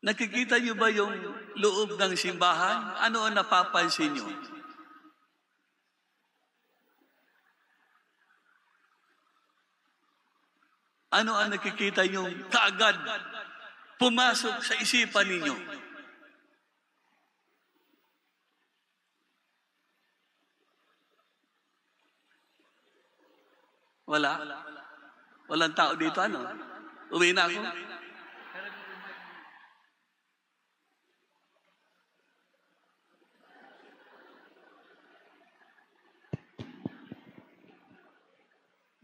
Nakikita niyo ba yung loob ng simbahan? Ano ang napapansin niyo? Ano ang nakikita niyo kaagad pumasok sa isipan ninyo? Wala? Walang tao dito, ano? Uwi na ako?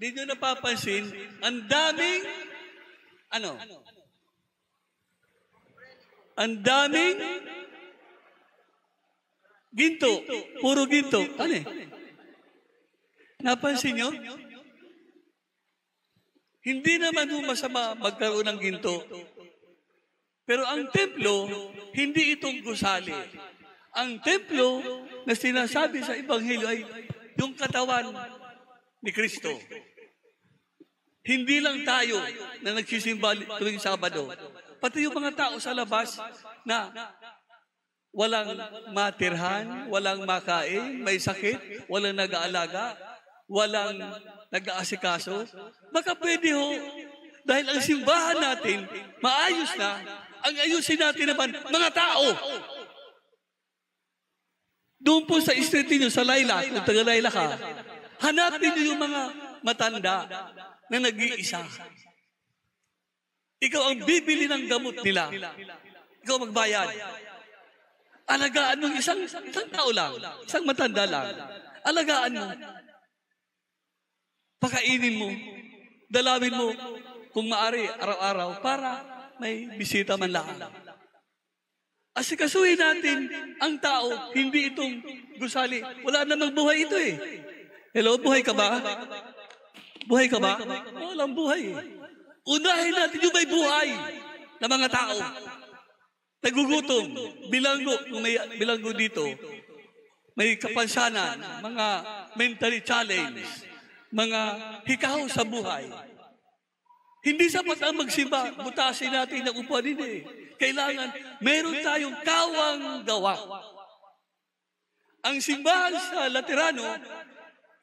Di nyo napapansin, ang daming, ang daming ginto. Puro ginto. Ano eh? Napansin nyo? Hindi naman masama magkaroon ng ginto. Pero ang templo, hindi itong gusali. Ang templo na sinasabi sa Ebanghelyo ay yung katawan ni Kristo. Hindi lang tayo na nagsisimba tuwing Sabado. Pati yung mga tao sa labas na walang matirhan, walang makain, may sakit, walang nag-aalaga, walang nag-aasikaso. Baka pwede ho, dahil ang simbahan natin, maayos na, ang ayusin natin naman, mga tao. Doon po sa street niyo, sa Layla, kung taga-Layla ka, hanapin niyo yung mga matanda na nag-iisa. Ikaw ang bibili ng gamot nila. Ikaw magbayad. Alagaan mo isang tao lang, isang matanda lang. Alagaan mo. Pakainin mo. Dalawin mo kung maari araw-araw para may bisita man lang. Asikasuhin natin ang tao, hindi itong gusali. Wala namang buhay ito eh. Hello, buhay ka ba? Buhay ka ba? Walang buhay eh. Unahin natin yung may buhay na mga tao. Nagugutom, bilanggo, kung may bilanggo dito, may kapansanan, mga mentally challenged, mga hikaw sa buhay. Hindi sapat ang magsimba, butasin natin ang upuan hindi. Kailangan, meron tayong kawang gawa. Ang simbahan sa Laterano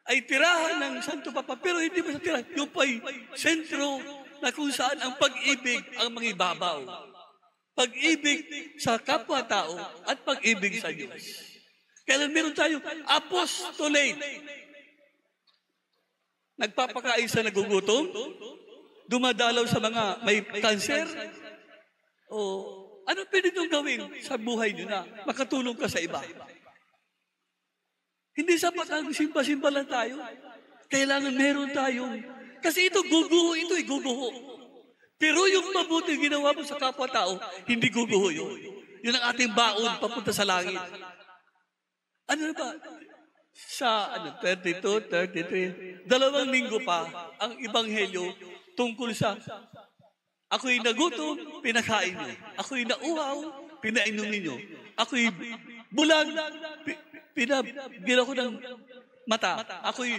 ay tirahan ng Santo Papa, pero hindi ba sa tirahan? Yung pa'y sentro na kung saan ang pag-ibig ang mangibabaw. Pag-ibig sa kapwa-tao at pag-ibig sa Diyos. Kailan meron tayong apostolate. Nagpapakain sa nagugutom, dumadalaw sa mga may cancer, o ano pwede nyo gawin sa buhay nyo na makatulong ka sa iba? Hindi sapat ang simpa-simpa lang tayo. Kailangan meron tayong, kasi ito guguho, ito ay guguho. Pero yung mabuti ginawa mo sa kapwa-tao, hindi guguho yun. Yun ang ating baon papunta sa langit. Ano na ba? Sa 32, 33, 2 linggo pa ang Ebanghelyo tungkol sa ako'y nagutom, pinakain niyo. Ako'y nauhaw, pinainom niyo. Ako'y bulag, binigyan ko ng mata. Ako'y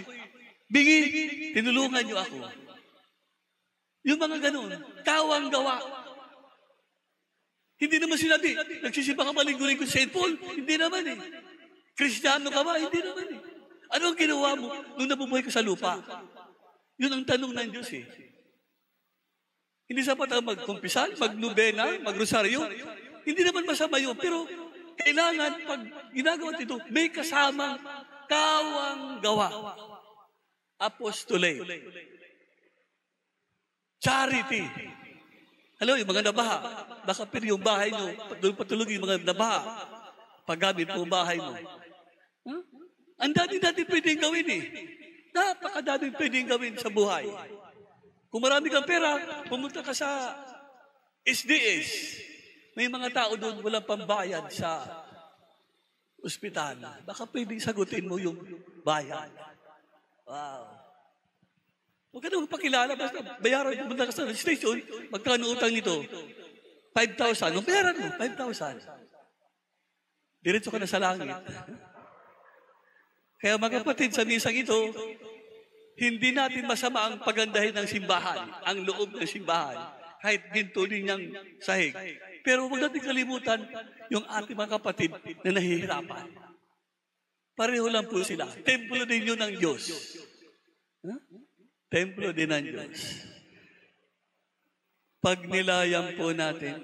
bingi, tinulungan niyo ako. Yung mga ganun, kawang gawa. Hindi naman sinabi, nagsisimba ka ba linggo-linggo sa St. Paul? Hindi naman eh. Kristiyano ka ba? Hindi naman eh. Ano ang ginawa mo nung nabubuhay ka sa lupa? Yun ang tanong ng Diyos eh. Hindi sapat ang magkumpisal, magnubena, magrosaryo. Hindi naman masama yun. Pero kailangan, pag ginagawa ito, may kasamang kawang gawa. Apostolate. Charity. Hello, yung mga nabaha. Baka pero yung bahay nyo, doon patulog yung mga nabaha. Paggamit mo bahay mo. Huh? Ang dami-dami pwedeng gawin eh. Napakadaming pwedeng gawin sa buhay. Kung marami kang pera, pumunta ka sa SDS. May mga tao doon walang pambayad sa ospital. Baka pwedeng sagutin mo yung bayad. Wow. Huwag ka naman pakilala. Basta bayaran, pumunta ka sa station, magkano utang nito? 5,000. Nung bayaran mo, 5,000. Diretso ka na sa langit. Kaya mga kapatid, sa misang ito, hindi natin masama ang pagandahin ng simbahan, ang loob ng simbahan. kahit ginto din niyang sahig. Pero huwag natin kalimutan yung ating mga kapatid na nahihirapan. Pareho lang po sila. Templo din yun ng Diyos. Huh? Templo din ng Diyos. Pag nilayan po natin